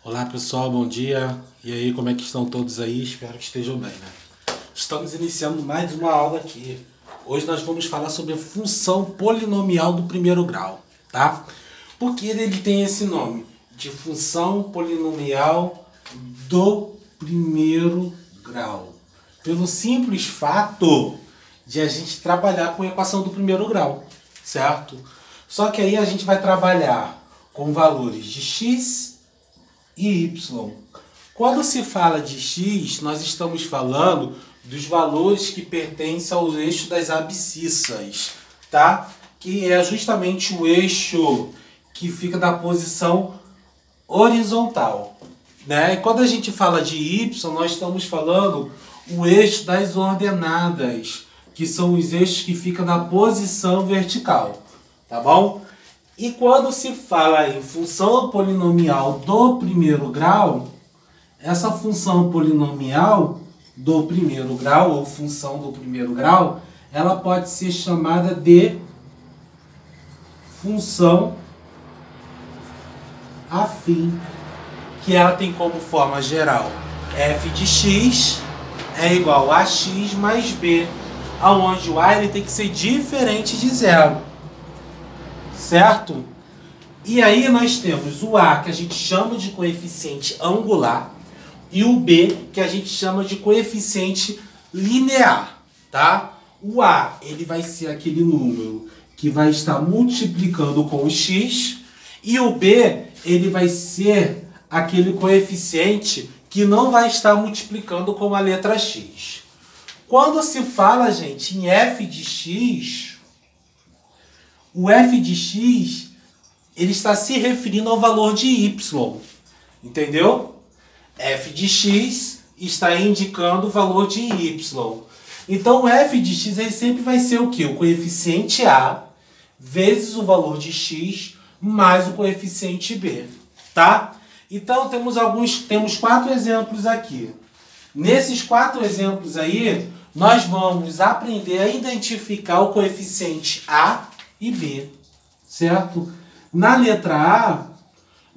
Olá pessoal, bom dia. E aí, como é que estão todos aí? Espero que estejam bem, né? Estamos iniciando mais uma aula aqui. Hoje nós vamos falar sobre a função polinomial do primeiro grau, tá? Por que ele tem esse nome? De função polinomial do primeiro grau. Pelo simples fato de a gente trabalhar com a equação do primeiro grau, certo? Só que aí a gente vai trabalhar com valores de x e y. Quando se fala de x, nós estamos falando dos valores que pertencem ao eixo das abscissas, tá? Que é justamente o eixo que fica na posição horizontal, né? E quando a gente fala de y, nós estamos falando o eixo das ordenadas, que são os eixos que ficam na posição vertical, tá bom? E quando se fala em função polinomial do primeiro grau, essa função polinomial do primeiro grau, ou função do primeiro grau, ela pode ser chamada de função afim, que ela tem como forma geral f de x é igual a x mais b, onde o a ele tem que ser diferente de zero. Certo? E aí nós temos o A, que a gente chama de coeficiente angular, e o B, que a gente chama de coeficiente linear, tá? O A, ele vai ser aquele número que vai estar multiplicando com o x, e o B, ele vai ser aquele coeficiente que não vai estar multiplicando com a letra x. Quando se fala, gente, em f de x, o f de x, ele está se referindo ao valor de y, entendeu? F de x está indicando o valor de y. Então, o f de x ele sempre vai ser o quê? O coeficiente a vezes o valor de x mais o coeficiente b, tá? Então, temos 4 exemplos aqui. Nesses 4 exemplos aí, nós vamos aprender a identificar o coeficiente a e b, certo? Na letra A,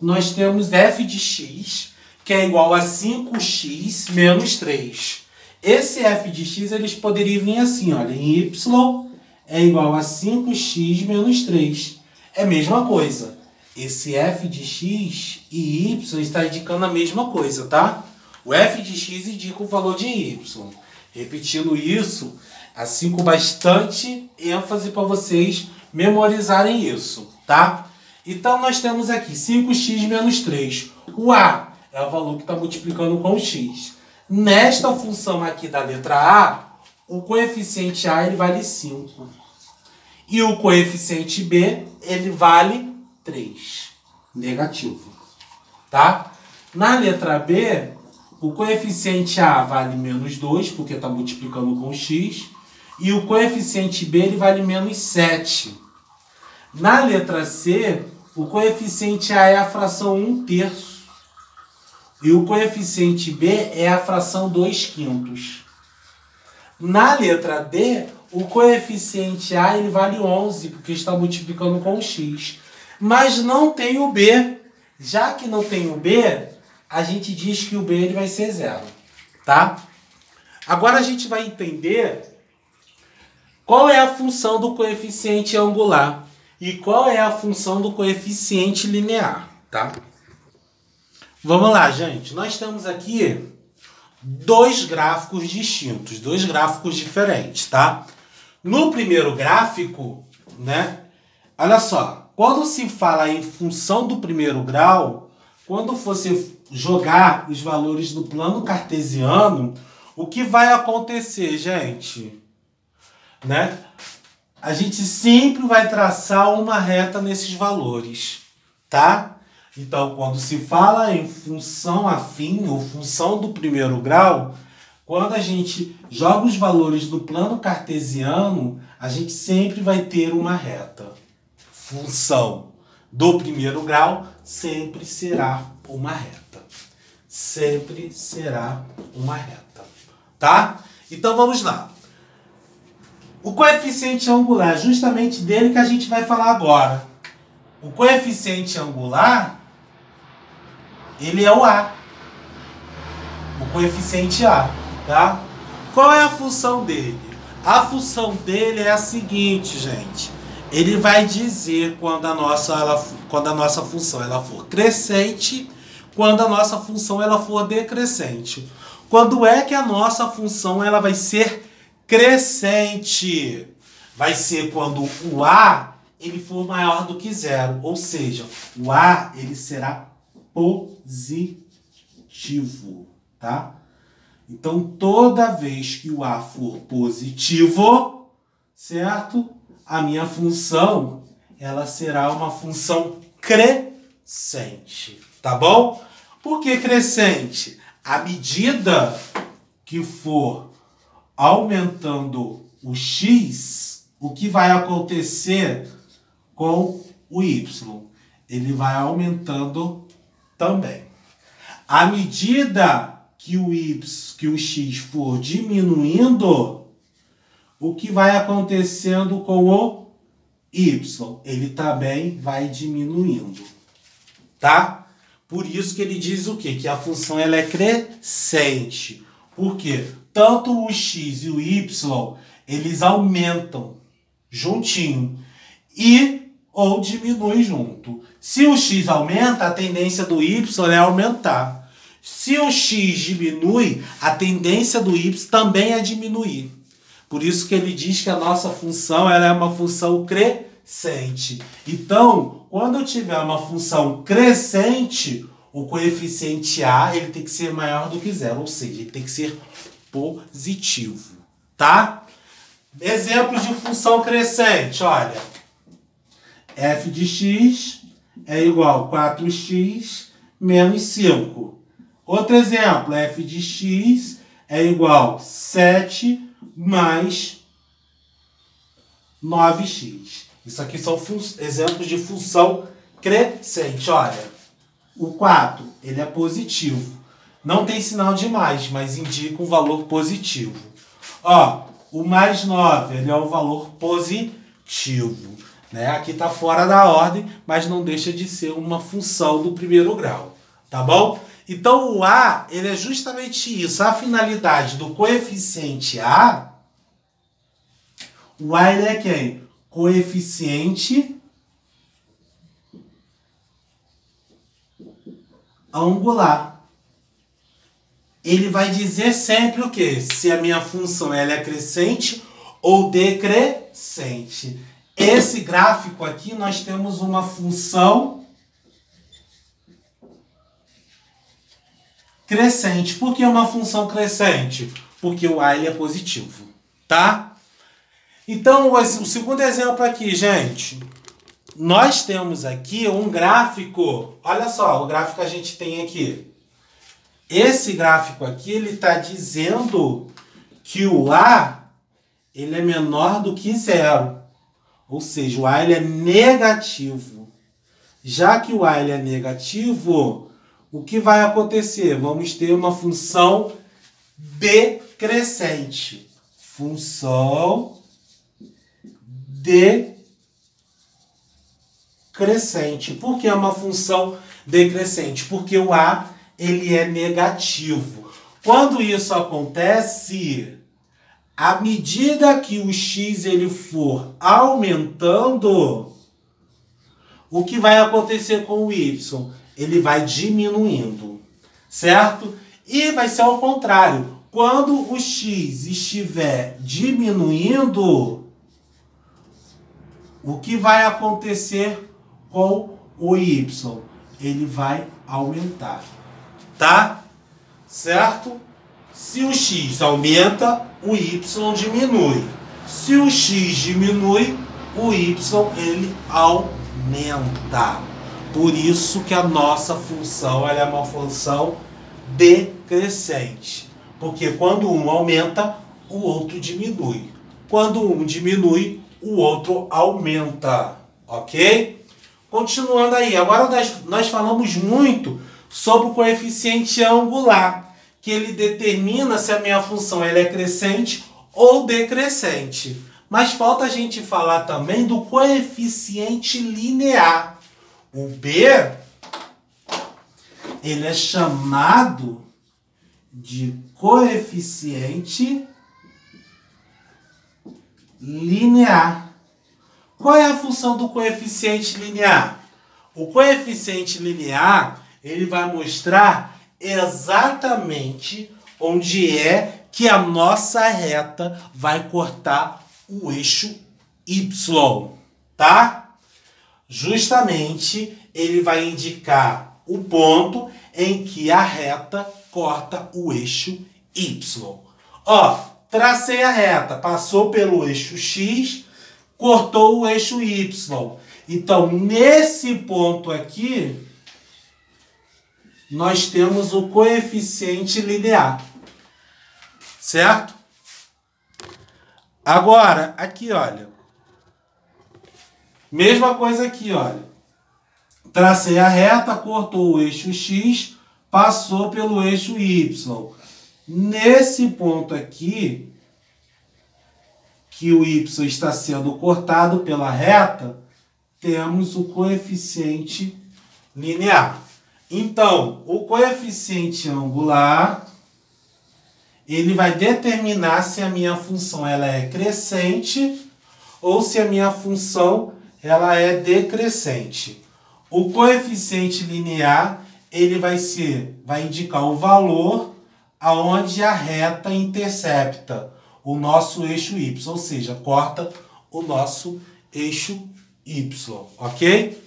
nós temos f de x, que é igual a 5x menos 3. Esse f de x, eles poderiam vir assim, olha, em y é igual a 5x menos 3. É a mesma coisa. Esse f de x e y está indicando a mesma coisa, tá? O f de x indica o valor de y. Repetindo isso, assim com bastante ênfase para vocês memorizarem isso, tá? Então, nós temos aqui 5x menos 3. O a é o valor que está multiplicando com o x. Nesta função aqui da letra a, o coeficiente a ele vale 5. E o coeficiente b, ele vale 3. Negativo. Tá? Na letra b, o coeficiente a vale menos 2, porque está multiplicando com o x. E o coeficiente b ele vale menos 7. Na letra C, o coeficiente A é a fração 1/3. E o coeficiente B é a fração 2/5. Na letra D, o coeficiente A ele vale 11, porque está multiplicando com o x. Mas não tem o B. Já que não tem o B, a gente diz que o B ele vai ser 0. Tá? Agora a gente vai entender qual é a função do coeficiente angular e qual é a função do coeficiente linear, tá? Vamos lá, gente. Nós temos aqui dois gráficos distintos, dois gráficos diferentes, tá? No primeiro gráfico, né? Olha só, quando se fala em função do primeiro grau, quando você jogar os valores no plano cartesiano, o que vai acontecer, gente? Né? A gente sempre vai traçar uma reta nesses valores, tá? Então, quando se fala em função afim ou função do primeiro grau, quando a gente joga os valores no plano cartesiano, a gente sempre vai ter uma reta. Função do primeiro grau sempre será uma reta. Sempre será uma reta, tá? Então, vamos lá. O coeficiente angular, justamente dele que a gente vai falar agora. O coeficiente angular, ele é o A. O coeficiente A, tá? Qual é a função dele? A função dele é a seguinte, gente. Ele vai dizer quando a nossa função ela for crescente, quando a nossa função ela for decrescente. Quando é que a nossa função ela vai ser crescente? Vai ser quando o A ele for maior do que zero, ou seja, o A ele será positivo, tá? Então, toda vez que o A for positivo, certo? A minha função, ela será uma função crescente, tá bom? Por que crescente? À medida que for aumentando o x, o que vai acontecer com o y? Ele vai aumentando também. À medida que o x for diminuindo, o que vai acontecendo com o y? Ele também vai diminuindo, tá? Por isso que ele diz o quê? Que a função ela é crescente. Por quê? Tanto o x e o y, eles aumentam juntinho ou diminuem junto. Se o x aumenta, a tendência do y é aumentar. Se o x diminui, a tendência do y também é diminuir. Por isso que ele diz que a nossa função ela é uma função crescente. Então, quando eu tiver uma função crescente, o coeficiente A ele tem que ser maior do que zero, ou seja, ele tem que ser positivo, tá? Exemplos de função crescente, olha. F de x é igual a 4x menos 5. Outro exemplo, f de x é igual a 7 mais 9x. Isso aqui são exemplos de função crescente. Olha, o 4 ele é positivo. Não tem sinal de mais, mas indica um valor positivo. Ó, o mais 9 ele é um valor positivo. Né? Aqui está fora da ordem, mas não deixa de ser uma função do primeiro grau. Tá bom? Então, o A, ele é justamente isso. A finalidade do coeficiente A, o A ele é quem? Coeficiente angular. Ele vai dizer sempre o quê? Se a minha função ela é crescente ou decrescente. Esse gráfico aqui, nós temos uma função crescente. Por que uma função crescente? Porque o A ele é positivo, tá? Então, o segundo exemplo aqui, gente. Nós temos aqui um gráfico. Olha só, o gráfico que a gente tem aqui. Esse gráfico aqui, ele está dizendo que o A ele é menor do que zero. Ou seja, o A ele é negativo. Já que o A ele é negativo, o que vai acontecer? Vamos ter uma função decrescente. Função decrescente. Por que é uma função decrescente? Porque o A ele é negativo. Quando isso acontece, à medida que o x ele for aumentando, o que vai acontecer com o y? Ele vai diminuindo, certo? E vai ser ao contrário. Quando o x estiver diminuindo, o que vai acontecer com o y? Ele vai aumentar, tá? Certo? Se o x aumenta, o y diminui. Se o x diminui, o y ele aumenta. Por isso que a nossa função ela é uma função decrescente. Porque quando um aumenta, o outro diminui. Quando um diminui, o outro aumenta. Ok? Continuando aí. Agora nós falamos muito sobre o coeficiente angular, que ele determina se a minha função ela é crescente ou decrescente. Mas falta a gente falar também do coeficiente linear. O B, ele é chamado de coeficiente linear. Qual é a função do coeficiente linear? O coeficiente linear, ele vai mostrar exatamente onde é que a nossa reta vai cortar o eixo Y, tá? Justamente, ele vai indicar o ponto em que a reta corta o eixo Y. Ó, tracei a reta, passou pelo eixo X, cortou o eixo Y. Então, nesse ponto aqui, nós temos o coeficiente linear. Certo? Agora, aqui, olha. Mesma coisa aqui, olha. Tracei a reta, cortou o eixo X, passou pelo eixo Y. Nesse ponto aqui, que o Y está sendo cortado pela reta, temos o coeficiente linear. Então, o coeficiente angular, ele vai determinar se a minha função ela é crescente ou se a minha função ela é decrescente. O coeficiente linear, ele vai indicar o valor aonde a reta intercepta o nosso eixo Y, ou seja, corta o nosso eixo Y, ok?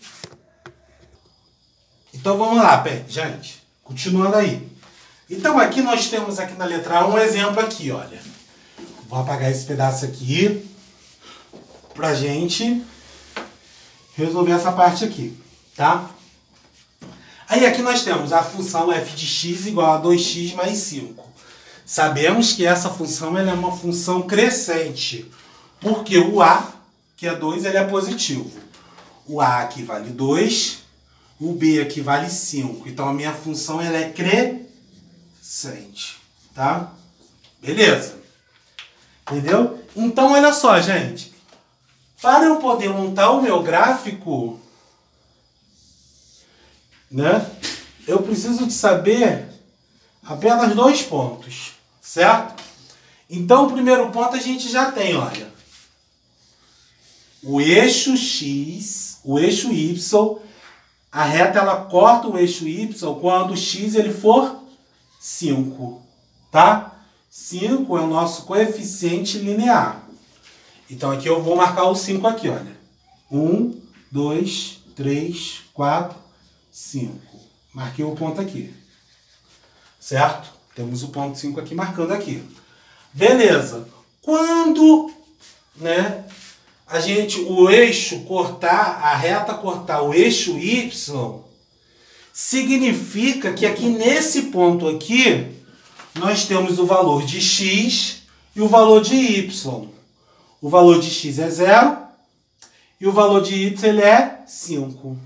Então vamos lá, gente, continuando aí. Então aqui nós temos aqui na letra A um exemplo aqui, olha. Vou apagar esse pedaço aqui pra gente resolver essa parte aqui, tá? Aí aqui nós temos a função f de x igual a 2x mais 5. Sabemos que essa função ela é uma função crescente, porque o a, que é 2, ele é positivo. O a aqui vale 2, o b aqui vale 5. Então a minha função ela é crescente, tá? Beleza? Entendeu? Então olha só, gente. Para eu poder montar o meu gráfico, né, eu preciso de saber apenas 2 pontos, certo? Então o primeiro ponto a gente já tem, olha. O eixo X, o eixo Y, a reta ela corta o eixo Y quando o X ele for 5, tá? 5 é o nosso coeficiente linear. Então aqui eu vou marcar o 5 aqui, olha. 1, 2, 3, 4, 5. Marquei o ponto aqui. Certo? Temos o ponto 5 aqui marcando aqui. Beleza. Quando, né, o eixo cortar, a reta cortar o eixo Y, significa que aqui nesse ponto aqui, nós temos o valor de X e o valor de Y. O valor de X é 0 e o valor de Y ele é 5.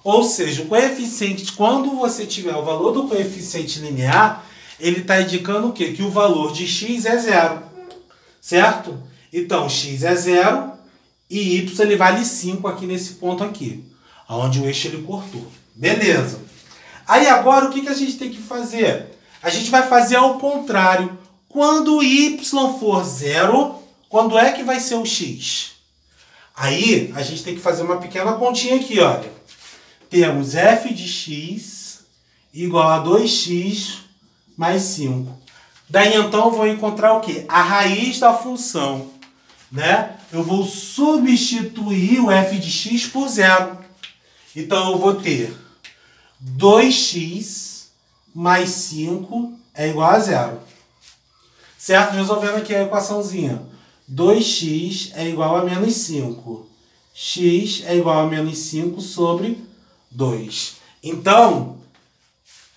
Ou seja, o coeficiente, quando você tiver o valor do coeficiente linear, ele está indicando o quê? Que o valor de X é 0. Certo? Então, X é 0 e Y ele vale 5 aqui nesse ponto aqui, onde o eixo ele cortou. Beleza. Aí agora o que a gente tem que fazer? A gente vai fazer ao contrário. Quando o Y for 0, quando é que vai ser o X? Aí a gente tem que fazer uma pequena continha aqui, olha. Temos f de x igual a 2x mais 5. Daí então eu vou encontrar o quê? A raiz da função, né? Eu vou substituir o f de x por 0. Então eu vou ter 2x mais 5 é igual a 0. Certo? Resolvendo aqui a equaçãozinha. 2x é igual a menos 5. X é igual a menos 5 sobre 2. Então,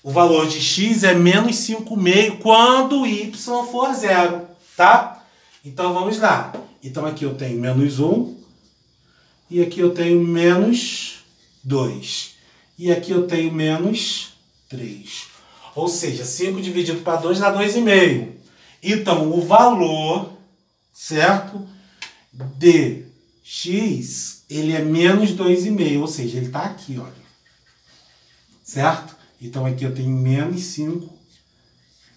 o valor de x é menos 5,5 quando y for 0, tá? Então, vamos lá. Então, aqui eu tenho menos 1 e aqui eu tenho menos 2. E aqui eu tenho menos 3. Ou seja, 5 dividido para 2 dá 2,5. Então, o valor, certo, de x, ele é menos 2,5. Ou seja, ele está aqui, olha. Certo? Então aqui eu tenho menos 5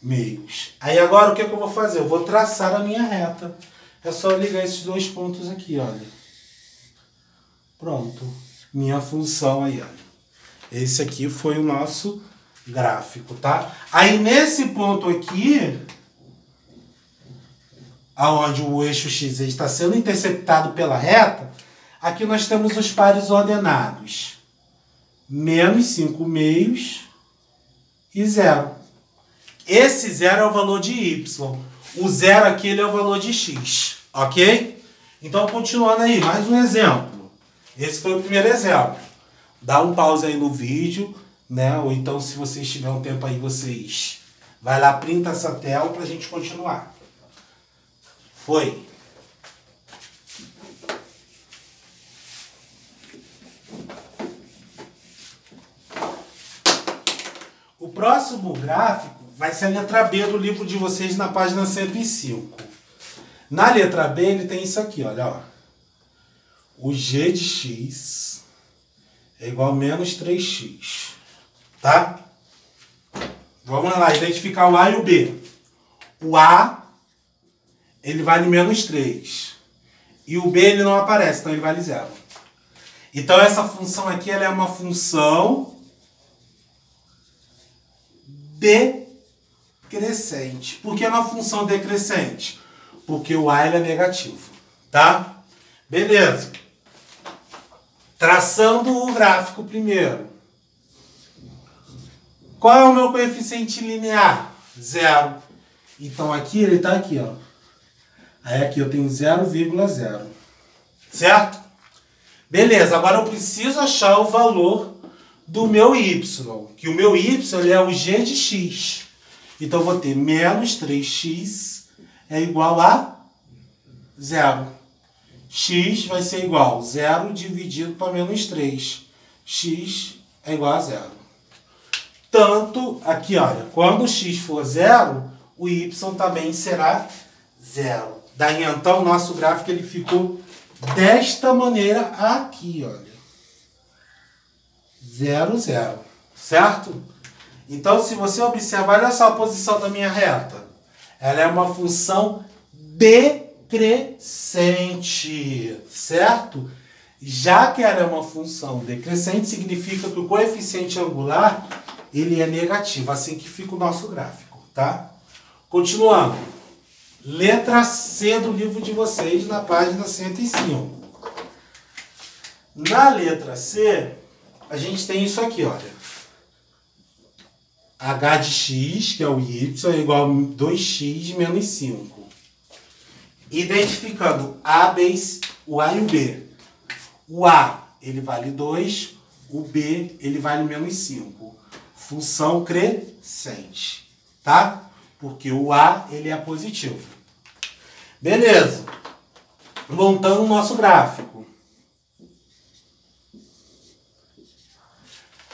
meios. Aí agora o que eu vou fazer? Eu vou traçar a minha reta. É só ligar esses dois pontos aqui, olha. Pronto. Minha função aí, olha. Esse aqui foi o nosso gráfico, tá? Aí nesse ponto aqui, aonde o eixo x está sendo interceptado pela reta, aqui nós temos os pares ordenados. Menos 5 meios e 0. Esse 0 é o valor de y. O 0 aqui ele é o valor de x. Ok? Então, continuando aí, mais um exemplo. Esse foi o primeiro exemplo. Dá um pause aí no vídeo, né? Ou então, se vocês tiverem um tempo aí, vocês vai lá, printa essa tela para a gente continuar. Foi. O próximo gráfico vai ser a letra B do livro de vocês na página 105. Na letra B ele tem isso aqui, olha. Ó. O g de x é igual a menos 3x. Tá? Vamos lá, identificar o A e o B. O A, ele vale menos 3. E o B, ele não aparece, então ele vale 0. Então essa função aqui, ela é uma função decrescente. Por que é uma função decrescente? Porque o A ele é negativo, tá? Beleza. Traçando o gráfico primeiro. Qual é o meu coeficiente linear? 0. Então aqui ele está aqui, ó. Aí aqui eu tenho 0,0. Certo? Beleza, agora eu preciso achar o valor do meu y. Que o meu y ele é o g de x. Então eu vou ter menos 3x é igual a 0. X vai ser igual a 0 dividido para menos 3. X é igual a 0. Tanto aqui, olha, quando x for 0, o y também será 0. Daí então o nosso gráfico ele ficou desta maneira aqui, olha. 0, 0. Certo? Então, se você observar, olha só a posição da minha reta. Ela é uma função decrescente, certo? Já que ela é uma função decrescente, significa que o coeficiente angular ele é negativo, assim que fica o nosso gráfico, tá? Continuando. Letra C do livro de vocês, na página 105. Na letra C, a gente tem isso aqui, olha. H de x, que é o y, é igual a 2x menos 5. Identificando o A e o B. O A, ele vale 2, o B, ele vale menos 5. Função crescente, tá? Porque o A, ele é positivo. Beleza. Montando o nosso gráfico.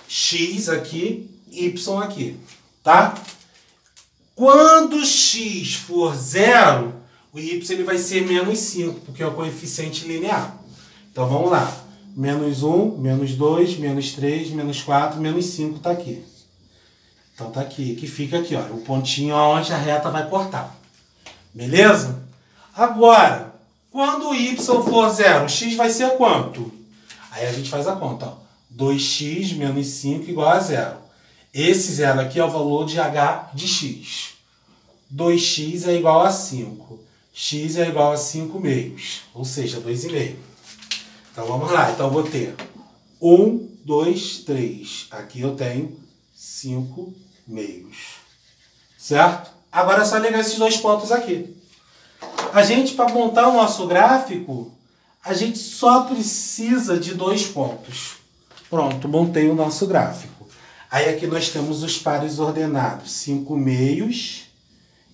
X aqui, Y aqui, tá? Quando x for 0, o y ele vai ser menos 5, porque é o coeficiente linear. Então vamos lá. Menos 1, menos 2, menos 3, menos 4, menos 5 está aqui. Então tá aqui, que fica aqui, ó, o pontinho onde a reta vai cortar. Beleza? Agora, quando o y for 0, o x vai ser quanto? Aí a gente faz a conta, ó. 2x menos 5 igual a 0. Esse 0 aqui é o valor de h de x. 2x é igual a 5. X é igual a 5 meios, ou seja, 2,5. Então vamos lá, então eu vou ter 1, 2, 3. Aqui eu tenho 5 meios. Certo? Agora é só ligar esses dois pontos aqui. A gente, para montar o nosso gráfico, a gente só precisa de 2 pontos. Pronto, montei o nosso gráfico. Aí aqui nós temos os pares ordenados, 5 meios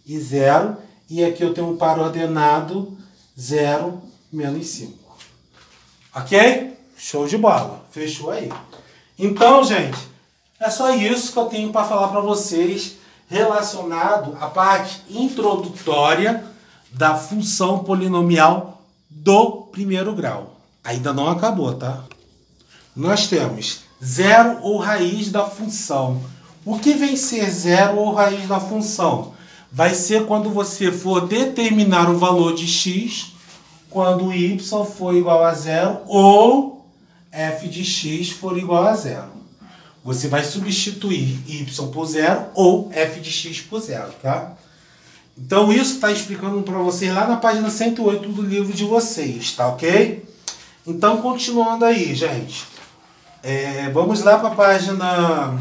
e 0. E aqui eu tenho um par ordenado 0, menos 5. Ok? Show de bola. Fechou aí. Então, gente, é só isso que eu tenho para falar para vocês relacionado à parte introdutória da função polinomial do primeiro grau. Ainda não acabou, tá? Nós temos zero ou raiz da função. O que vem ser zero ou raiz da função? Vai ser quando você for determinar o valor de x, quando y for igual a zero ou f de x for igual a zero. Você vai substituir y por zero ou f de x por zero, tá? Então isso está explicando para vocês lá na página 108 do livro de vocês, tá ok? Então continuando aí, gente. Vamos lá para a página...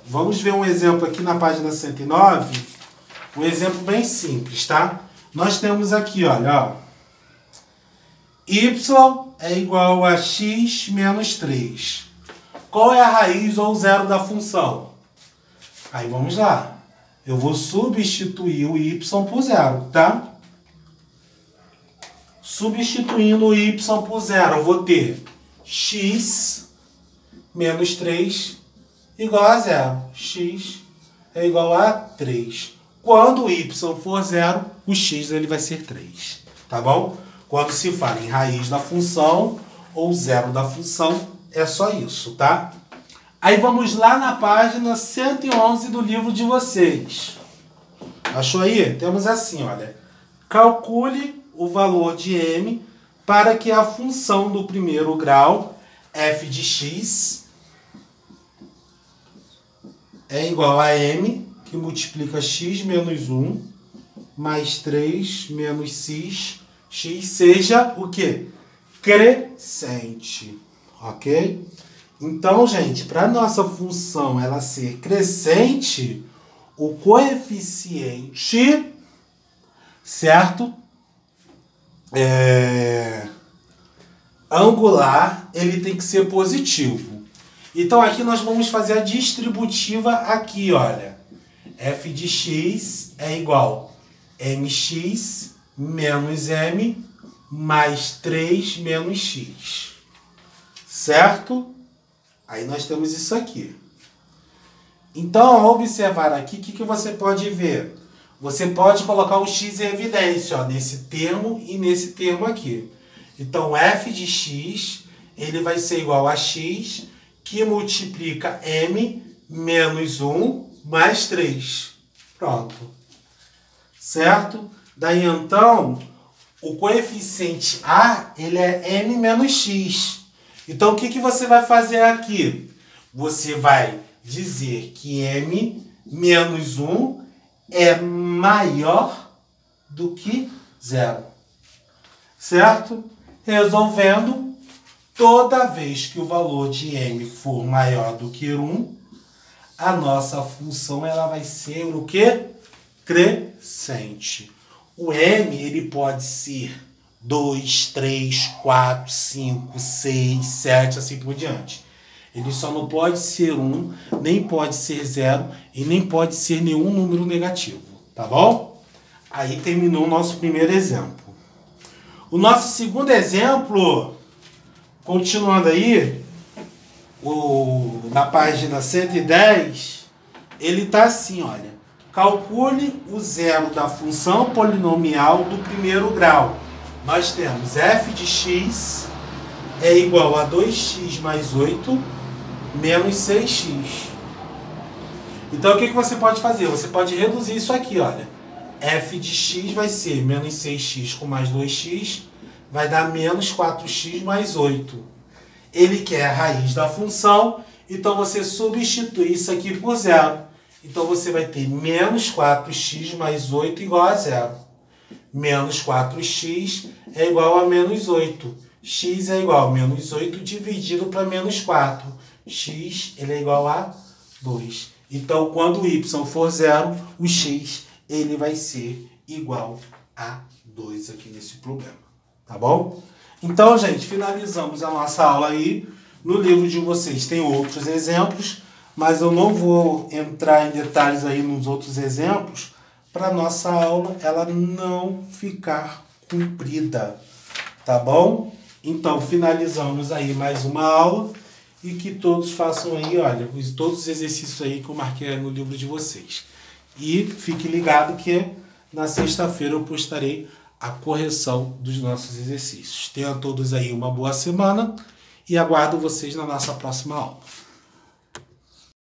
Vamos ver um exemplo aqui na página 109. Um exemplo bem simples, tá? Nós temos aqui, olha, ó. Y é igual a x menos 3. Qual é a raiz ou zero da função? Aí vamos lá. Eu vou substituir o y por zero, tá? Substituindo o y por zero, eu vou ter x menos 3 igual a zero. X é igual a 3. Quando o y for zero, o x ele vai ser 3. Tá bom? Quando se fala em raiz da função ou zero da função, é só isso, tá? Aí vamos lá na página 111 do livro de vocês. Achou aí? Temos assim, olha. Calcule o valor de m para que a função do primeiro grau, f de x, é igual a m, que multiplica x menos 1, mais 3 menos x seja o quê? Crescente. Ok? Então, gente, para a nossa função ela ser crescente, o coeficiente, certo? Angular, ele tem que ser positivo. Então, aqui nós vamos fazer a distributiva aqui, olha. F de x é igual a mx menos m mais 3 menos x. Certo? Aí nós temos isso aqui. Então, ao observar aqui, o que você pode ver? Você pode colocar o x em evidência, ó, nesse termo e nesse termo aqui. Então, f de x, ele vai ser igual a x, que multiplica m menos 1 mais 3. Pronto. Certo? Daí, então, o coeficiente a, ele é m menos x. Então, o que você vai fazer aqui? Você vai dizer que m menos 1 é maior do que 0. Certo? Resolvendo, toda vez que o valor de m for maior do que 1, a nossa função ela vai ser o quê? Crescente. O m ele pode ser 2, 3, 4, 5, 6, 7, assim por diante. Ele só não pode ser 1, nem pode ser 0 e nem pode ser nenhum número negativo. Tá bom? Aí terminou o nosso primeiro exemplo. O nosso segundo exemplo, continuando aí, na página 110, ele está assim, olha. Calcule o zero da função polinomial do primeiro grau. Nós temos f de x é igual a 2x mais 8 menos 6x. Então, o que você pode fazer? Você pode reduzir isso aqui, olha. F de x vai ser menos 6x com mais 2x, vai dar menos 4x mais 8. Ele quer a raiz da função, então você substitui isso aqui por zero. Então, você vai ter menos 4x mais 8 igual a zero. Menos 4x é igual a menos 8. X é igual a menos 8 dividido para menos 4. X ele é igual a 2. Então, quando o y for zero, o x ele vai ser igual a 2 aqui nesse problema. Tá bom? Então, gente, finalizamos a nossa aula aí. No livro de vocês tem outros exemplos, mas eu não vou entrar em detalhes aí nos outros exemplos para nossa aula ela não ficar comprida. Tá bom? Então, finalizamos aí mais uma aula e que todos façam aí, olha, todos os exercícios aí que eu marquei no livro de vocês. E fique ligado que na sexta-feira eu postarei a correção dos nossos exercícios. Tenham todos aí uma boa semana e aguardo vocês na nossa próxima aula.